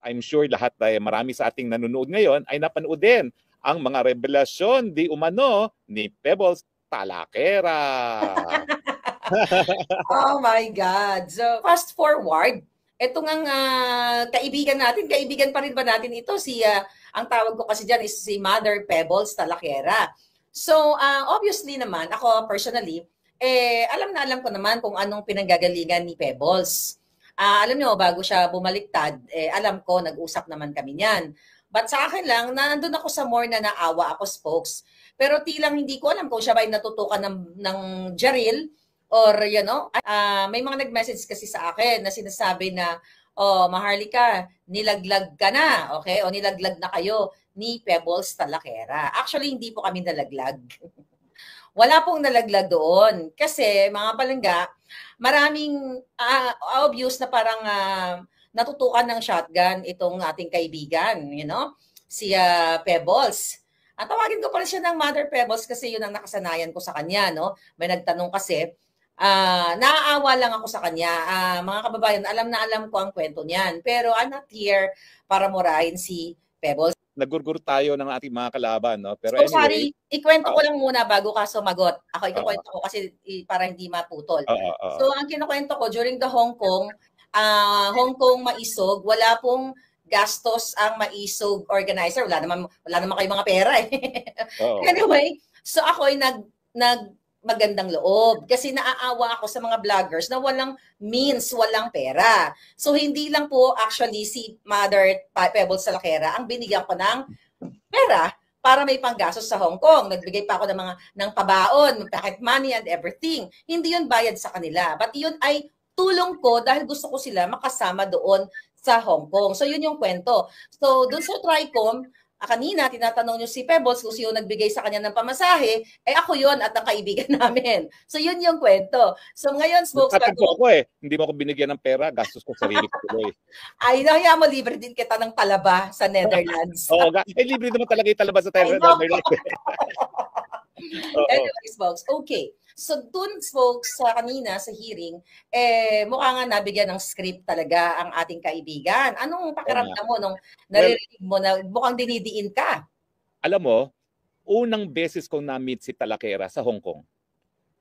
I'm sure lahat ay marami sa ating nanonood ngayon ay napanood din ang mga revelasyon di umano ni Pebbles Talakera. Oh my God. So, fast forward, ito ngang kaibigan natin, kaibigan pa rin ba natin ito? Ang tawag ko kasi dyan is si Mother Pebbles Talakera. So, obviously naman, ako personally, alam na alam ko naman kung anong pinanggagalingan ni Pebbles. Alam niyo, bago siya bumaliktad, alam ko, nag-usap naman kami niyan. But sa akin lang, nandun ako sa more na naawa ako, spokes. Pero tilang hindi ko alam kung siya ba ay natutukan ng Jaril or, may mga nag-message kasi sa akin na sinasabi na, oh, Maharlika, nilaglag ka na, okay? O nilaglag na kayo ni Pebbles Talakera. Actually, hindi po kami nalaglag. Wala pong nalaglag doon. Kasi, mga palangga, maraming obvious na parang natutukan ng shotgun itong ating kaibigan, si Pebbles. At tawagin ko pa rin siya ng Mother Pebbles kasi yun ang nakasanayan ko sa kanya, no? May nagtanong kasi, naaawa lang ako sa kanya. Mga kababayan, alam na alam ko ang kwento niyan. Pero I'm not here para murahin si Pebbles. Nagurgur tayo ng ating mga kalaban, no? Pero so, anyway, sorry, ikwento ko lang muna bago ka sumagot. Ako ikukwento ko kasi para hindi maputol. So, ang kinukwento ko, during the Hong Kong Maisog, wala pong gastos ang Maisog organizer. Wala naman kayong mga pera eh. Anyway, so ako ay magandang loob kasi naaawa ako sa mga vloggers na walang means, walang pera. So hindi lang po actually si Mother Pebbles Talakera ang binigyan ko ng pera para may panggastos sa Hong Kong. Nagbigay pa ako ng pabaon, pocket money and everything. Hindi yun bayad sa kanila. But yun ay tulong ko dahil gusto ko sila makasama doon sa Hong Kong. So yun yung kwento. So doon sa Tricom, kanina, tinatanong nyo si Pebbles kung sino nagbigay sa kanya ng pamasahe, ako yun at ang kaibigan namin. So, yun yung kwento. So, ngayon, spokesperson ko hindi mo ako binigyan ng pera, gastos ko sarili ko tuloy. Ay, nahiya mo, libre din kita ng talaba sa Netherlands. Oo, libre naman talaga yung talaba sa Netherlands. Anyway, spokes, okay. So, dun, folks, sa kanina, sa hearing, mukha nga nabigyan ng script talaga ang ating kaibigan. Anong pakiramdam mo nung naririnig mo na mukhang dinidiin ka? Alam mo, unang beses kong na-meet si Talakera sa Hong Kong.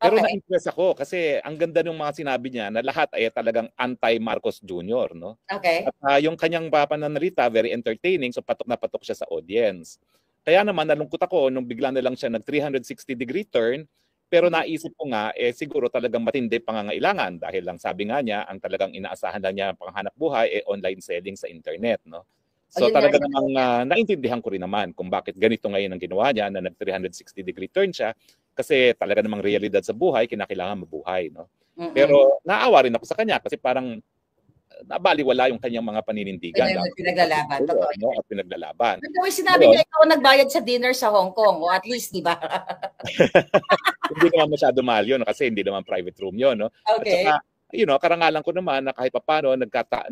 Pero na-impress ako kasi ang ganda ng mga sinabi niya na lahat ay talagang anti-Marcos Jr., no? Okay. At yung kanyang pananalita, very entertaining, so patok na patok siya sa audience. Kaya naman, nalungkot ako nung bigla na lang siya nag 360-degree turn. Pero naisip ko nga, siguro talagang matindi pangangailangan dahil lang sabi nga niya, ang talagang inaasahan lang niya panghanap buhay online selling sa internet, no? So talaga namang naintindihan ko rin naman kung bakit ganito ngayon ang ginawa niya na nag 360-degree turn siya kasi talaga namang realidad sa buhay, kinakailangan mabuhay, no? Pero naawa rin ako sa kanya kasi parang nabaliwala yung kanyang mga paninindigan. Pinaglalaban. Totoo no? At pinaglalaban. Pero sinabi niya ikaw nagbayad sa dinner sa Hong Kong o at least, di ba? Hindi naman masyado mahal yun kasi hindi naman private room yun. No? Okay. At saka, karangalan ko naman na kahit papano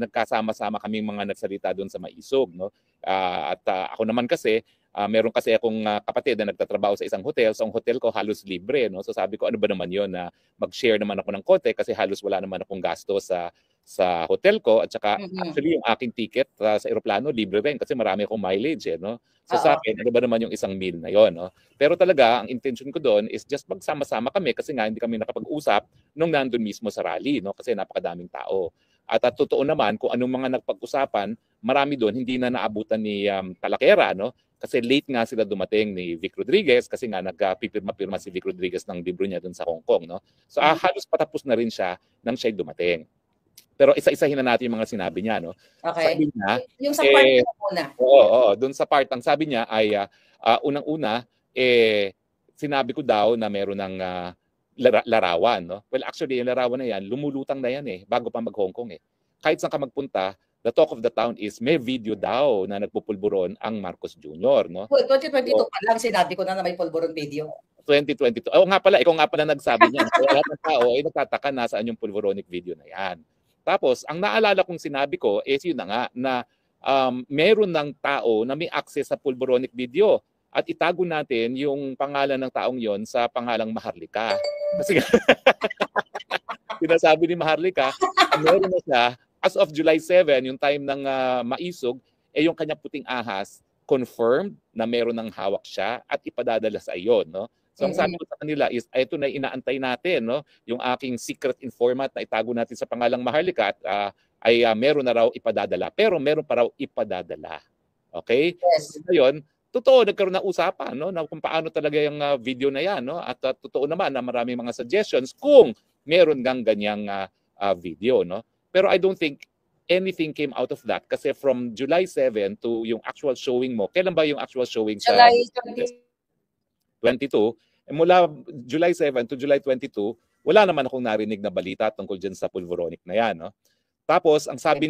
nagkasama-sama kaming mga nagsalita doon sa Maisog. No? Ako naman kasi, meron kasi akong kapatid na nagtatrabaho sa isang hotel. So ang hotel ko halos libre. No? So sabi ko, ano ba naman yun na mag-share naman ako ng konti kasi halos wala naman akong gasto sa hotel ko at saka actually yung aking ticket sa eroplano libre rin kasi marami akong mileage no. So sa akin ano ba naman yung isang meal na yon no. Pero talaga ang intention ko doon is just magsama-sama kami kasi nga hindi kami nakapag-usap nung nandun mismo sa rally no kasi napakadaming tao. At totoo naman kung anong mga nagpag-usapan, marami doon hindi na naabutan ni Talakera no. Kasi late nga sila dumating ni Vic Rodriguez kasi nga nagpipirma-pirma si Vic Rodriguez ng libro niya doon sa Hong Kong no. So halos patapos na rin siya nang siya'y dumating. Pero isa-isahin na natin yung mga sinabi niya, no? Okay. Sabi niya, yung sa part na muna. Oo, doon sa part, ang sabi niya ay unang-una, sinabi ko daw na meron ng larawan, no? Well, actually, yung larawan na yan, lumulutang na yan bago pa mag-Hong Kong Kahit saan ka magpunta, the talk of the town is may video daw na nagpupulburon ang Marcos Jr., no? Well, 2022 pa lang, sinabi ko na may pulburon video. 2022. Nga pala, ikaw nga pala nagsabi niya. Kaya lahat ng tao ay nagtataka nasaan yung pulboronic video na yan. Tapos, ang naalala kong sinabi ko is yun na nga na meron ng tao na may access sa pulboronic video at itago natin yung pangalan ng taong yon sa pangalang Maharlika. Kasi sinasabi ni Maharlika, meron na siya as of July 7, yung time ng maisog, yung kanyang puting ahas confirmed na meron ng hawak siya at ipadadala sa iyo, no? So ang sabi ko sa kanila is, ito na inaantay natin, no? Yung aking secret informant na itago natin sa pangalang Maharlika at meron na raw ipadadala. Pero meron pa raw ipadadala. Okay? Yes. So ngayon, totoo nagkaroon ng usapan, no, na kung paano talaga yung video na yan, no? At totoo naman na maraming mga suggestions kung meron gang ganyang video, no? Pero I don't think anything came out of that kasi from July 7 to yung actual showing mo. Kailan ba yung actual showing sa July 22? Mula July 7 to July 22, wala naman akong narinig na balita tungkol dyan sa pulveronic na yan, no? Tapos ang sabi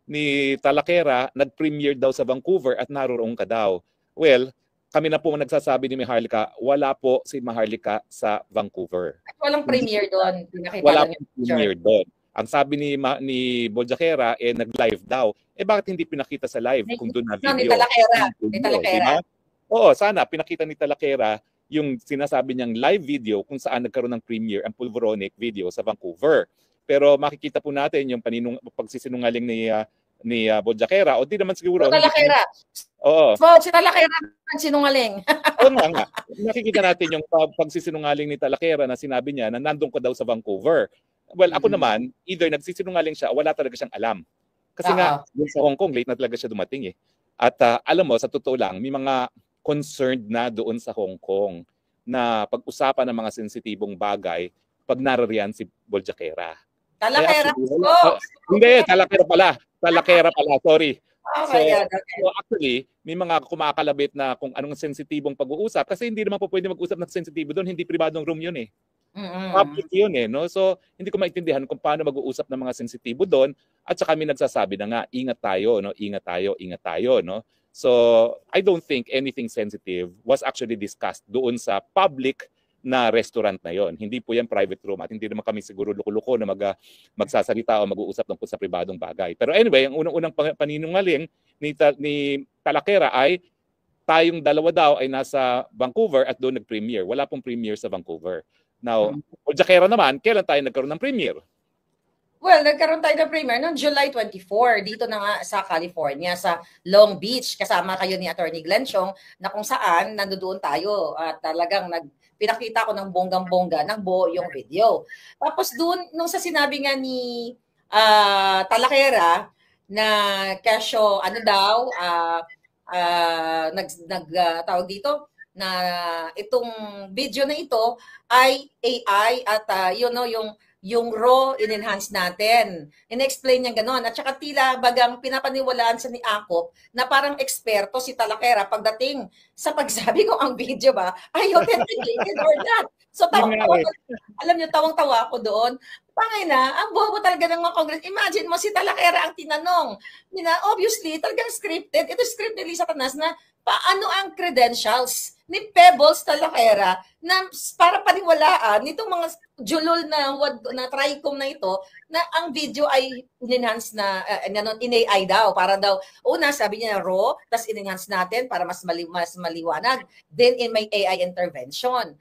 ni Talakera, nag-premiere daw sa Vancouver at naroon ka daw. Well, kami na po nagsasabi ni Maharlika, wala po si Maharlika sa Vancouver. Walang premiere doon. Wala pong premiere doon. Ang sabi ni Boljakera, nag-live daw. Bakit hindi pinakita sa live kung doon na video? Ni Talakera. Ni Talakera. Oo, sana pinakita ni Talakera yung sinasabi niyang live video kung saan nagkaroon ng premiere ang pulveronic video sa Vancouver. Pero makikita po natin yung pagsisinungaling ni Boljakera o di naman siguro. Talakera. Oo. So, si Talakera ang sinungaling. Oo nga. Nakikita natin yung pagsisinungaling ni Talakera na sinabi niya na nandun ko daw sa Vancouver. Well, ako naman, either nagsisinungaling siya o wala talaga siyang alam. Kasi nga, sa Hong Kong, late na talaga siya dumating eh. At alam mo, sa totoo lang, may mga concerned na doon sa Hong Kong na pag-usapan ng mga sensitibong bagay pag narariyan si Boljakera. Talakera. Hindi, Talakera pala. Talakera pala, sorry. Okay. So actually, may mga kumakalabit na kung anong sensitibong pag-uusap kasi hindi naman po pwede mag-usap ng sensitibo doon, hindi pribadong room yun eh. Public yun eh, no? So hindi ko maintindihan kung paano mag-uusap ng mga sensitibo doon at saka kami nagsasabi na nga, ingat tayo, no? Ingat tayo, no? So I don't think anything sensitive was actually discussed doon sa public na restaurant na yon. Hindi po yan private room at hindi naman kami siguro luko-luko na magsasalita o mag-uusap tungkol sa pribadong bagay. Pero anyway, ang unang-unang paninungaling ni Talakera ay tayong dalawa daw ay nasa Vancouver at doon nag-premiere. Wala pong premiere sa Vancouver. Now, Boljakera naman, kailan tayo nagkaroon ng premiere? Well, nagkaroon tayo ng premiere noong July 24 dito na nga sa California, sa Long Beach. Kasama kayo ni Attorney Glenn Chong na kung saan nandoon tayo at talagang pinakita ko ng bonggang-bongga ng buo yung video. Tapos doon, nung sa sinabi nga ni Talakera na kesyo, tawag dito, na itong video na ito ay AI at yung raw in-enhance natin. In-explain niya gano'n. At saka tila bagang pinapaniwalaan sa ni Akop na parang eksperto si Talakera pagdating sa pagsabi ko ang video ba ay authenticated or not. So alam niyo, tawang-tawa ako doon. Pangay na, ang bobo talaga ng mga Congress. Imagine mo si Talakera ang tinanong. Obviously, talagang scripted. Ito script ni Lisa Tanas na paano ang credentials ni Pebbles Talakera na para paniwalaan nitong mga julol na TRICOM na ito na ang video ay in-enhance na in-AI daw para daw una sabi niya raw tas in-enhance natin para mas maliwanag then in may AI intervention.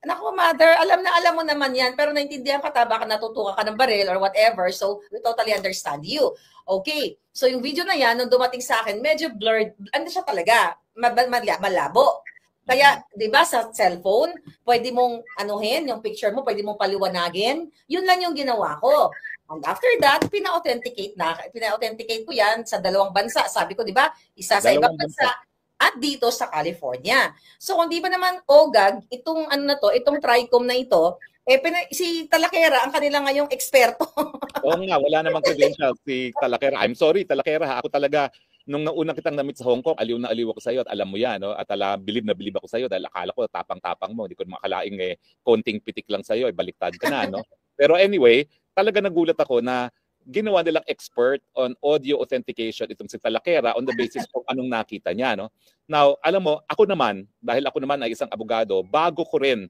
Naku, mother, alam mo naman yan, pero naintindihan ka, baka natutuka ka ng baril or whatever, so we totally understand you. Okay, so yung video na yan, nung dumating sa akin, medyo blurred, ano siya talaga, malabo. Kaya, di ba, sa cellphone, pwede mong anuhin, yung picture mo, pwede mong paliwanagin. Yun lang yung ginawa ko. And after that, pina-authenticate ko yan sa dalawang bansa. Sabi ko, di ba, isa sa ibang bansa, at dito sa California. So kung di ba naman OGAG, itong itong TRICOM na ito, si Talakera ang kanila ngayong eksperto. Oo nga, wala namang credentials si Talakera. I'm sorry, Talakera. Ako talaga, nung naunang kitang namit sa Hong Kong, aliw na aliw ako sa iyo at alam mo yan, no? At bilib na bilib ako sa iyo dahil akala ko tapang-tapang mo. Hindi ko makalaing konting pitik lang sa iyo, baliktad ka na, no? Pero anyway, talaga nagulat ako na ginawa nilang expert on audio authentication itong si Talakera on the basis of anong nakita niya, no? Now, alam mo, ako naman, dahil ako naman ay isang abogado, bago ko rin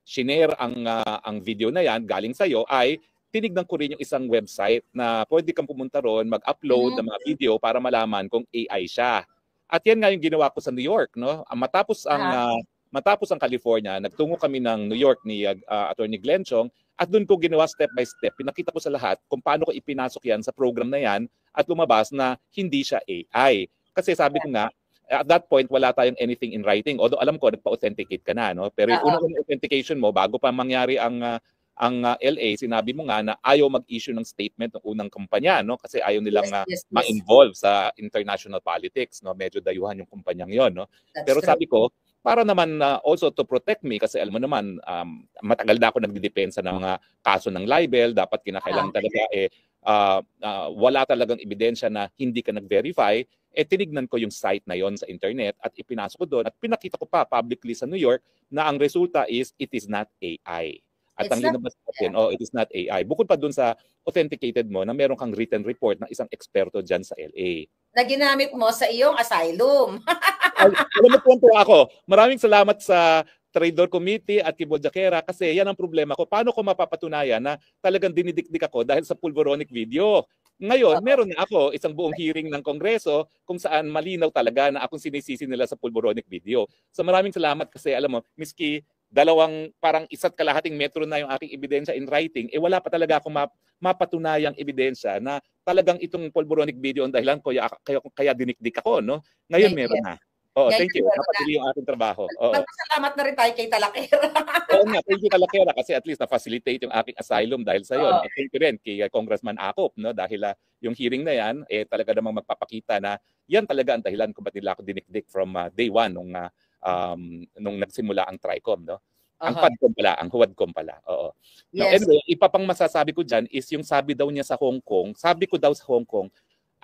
shinare ang video na yan galing sa iyo, ay tinignan ko rin yung isang website na pwede kang pumunta ron, mag-upload ng mga video para malaman kung AI siya. At yan nga yung ginawa ko sa New York, no? Matapos ang California, nagtungo kami ng New York ni Attorney Glenn Chong At doon ko ginawa step by step. Pinakita ko sa lahat kung paano ko ipinasok yan sa program na yan at lumabas na hindi siya AI. Kasi sabi ko nga, at that point, wala tayong anything in writing. Although alam ko, nagpa-authenticate ka na. No? Pero yung unang authentication mo, bago pa mangyari ang LA, sinabi mo nga na ayaw mag-issue ng statement ng unang kumpanya, no? Kasi ayaw nilang ma-involve sa international politics. No? Medyo dayuhan yung kumpanyang yon. No? Pero sabi ko, para naman also to protect me, kasi alam mo naman, matagal na ako nagdidepensa ng mga kaso ng libel, dapat kinakailangan talaga wala talagang ebidensya na hindi ka nag-verify, tinignan ko yung site na yon sa internet at ipinasok ko doon at pinakita ko pa publicly sa New York na ang resulta is it is not AI. At ang linabas natin, it is not AI. Bukod pa doon sa authenticated mo na meron kang written report ng isang eksperto dyan sa LA. Na ginamit mo sa iyong asylum. Alam mo, tuwan ako. Maraming salamat sa Trader Committee at Kibo Jaquera kasi yan ang problema ko. Paano ko mapapatunayan na talagang dinidikdik ako dahil sa pulveronic video? Ngayon, meron na ako isang buong hearing ng Kongreso kung saan malinaw talaga na akong sinisisi nila sa pulveronic video. So maraming salamat kasi alam mo, miski dalawang parang isa't kalahating metro na yung aking ebidensya in writing, wala pa talaga akong mapatunayang ebidensya na talagang itong pulveronic video ang dahilan ko kaya dinikdik ako, no? Ngayon meron na. Thank you. Napatuloy yung ating trabaho. Salamat na rin tayo kay Talakera. Thank you Talakera kasi at least na-facilitate yung aking asylum dahil sa iyo. At thank you rin kay Congressman Acop, no? Dahil yung hearing na yan, talaga namang magpapakita na yan talaga ang dahilan kung ba't nila ako dinikdik from day one nung nagsimula ang TRICOM, no? Ang PADCOM pala, ang HUADCOM pala. Oo. Now, anyway, ipapang masasabi ko dyan is yung sabi daw niya sa Hong Kong, sabi ko daw sa Hong Kong,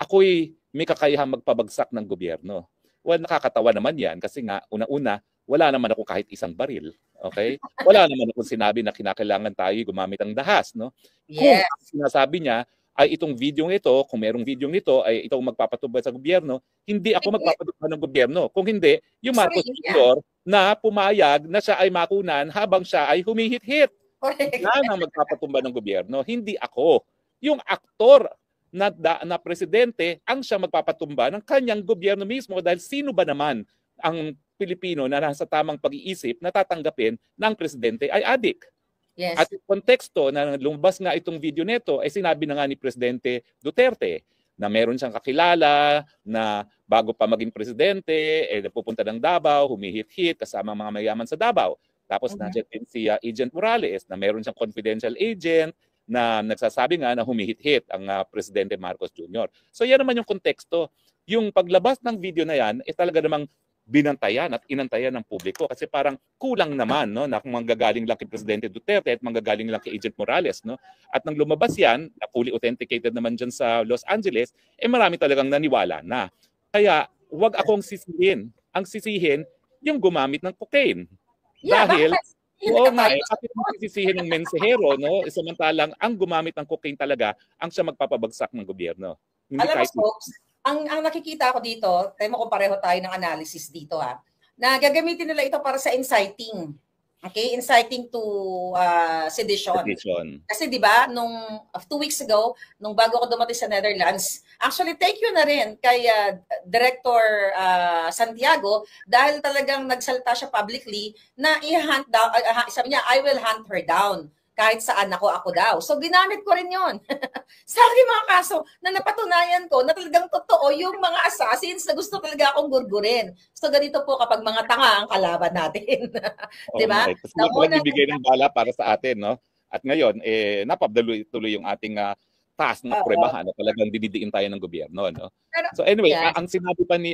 ako'y may kakayahang magpabagsak ng gobyerno. Well, nakakatawa naman yan kasi nga, una-una, wala naman ako kahit isang baril. Okay? Wala naman akong sinabi na kinakailangan tayo gumamit ng dahas, no? Kung sinasabi niya, ay itong video ito, kung merong video nito, ay itong magpapatubad sa gobyerno, hindi ako magpapatubad ng gobyerno. Kung hindi, yung Marcos Jr. na pumayag na siya ay makunan habang siya ay humihit-hit. Yan ang magpapatubad ng gobyerno, hindi ako. Yung aktor na presidente ang siya magpapatumba ng kanyang gobyerno mismo dahil sino ba naman ang Pilipino na nasa tamang pag-iisip na tatanggapin ng presidente ay adik. At yung konteksto na lumabas nga itong video nito ay sinabi na nga ni Presidente Duterte na meron siyang kakilala na bago pa maging presidente, pupunta ng Davao, humihit-hit kasama mga mayaman sa Davao. Tapos nandiyan din si Agent Morales na meron siyang confidential agent na nagsasabi nga na humihit-hit ang Presidente Marcos Jr. So yan naman yung konteksto. Yung paglabas ng video na yan, talaga namang binantayan at inantayan ng publiko kasi parang kulang naman, no, na kung manggagaling lang kay Presidente Duterte at manggagaling lang kay Agent Morales, no. At nang lumabas yan, na fully authenticated naman dyan sa Los Angeles, marami talagang naniwala na. Kaya wag akong sisihin. Ang sisihin yung gumamit ng cocaine. Dahil bakit mo sisihin ng mensahero, no? Samantalang ang gumamit ng cocaine talaga ang siya magpapabagsak ng gobyerno. Hindi alam mo, folks, ang nakikita ko dito, tayo mo kung pareho tayo ng analysis dito na gagamitin nila ito para sa inciting. Okay? Inciting to sedition. Kasi di ba, nung 2 weeks ago, nung bago ako dumating sa Netherlands, actually thank you na rin kay Director Santiago dahil talagang nagsalita siya publicly na i-hunt down, sabi niya, I will hunt her down. Kahit saan ako daw. So, ginamit ko rin yon. Sa aking mga kaso na napatunayan ko na talagang totoo yung mga assassins na gusto talaga akong gurgurin. So, ganito po kapag mga tanga ang kalaban natin. Diba? Kasi walang ibigay ng bala para sa atin, no? At ngayon, napabdalo-tuloy yung ating task na pruebahan na talagang dinidiin tayo ng gobyerno, no? So anyway, ang sinabi pa ni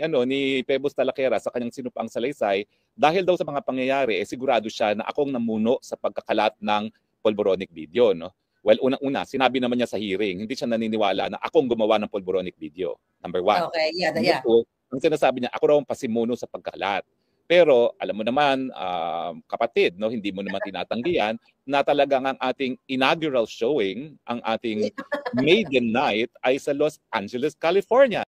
Pebos Talakera sa kanyang sinumpang salaysay, dahil daw sa mga pangyayari, sigurado siya na akong namuno sa pagkakalat ng pulveronic video, no? Well, unang-una, sinabi naman niya sa hearing, hindi siya naniniwala na akong gumawa ng pulveronic video. Number 1. Okay, ang sinasabi niya, ako raw ang pasimuno sa pagkalat. Pero alam mo naman, kapatid, no, hindi mo naman tinatanggihan na talagang ang ating inaugural showing, ang ating maiden night ay sa Los Angeles, California.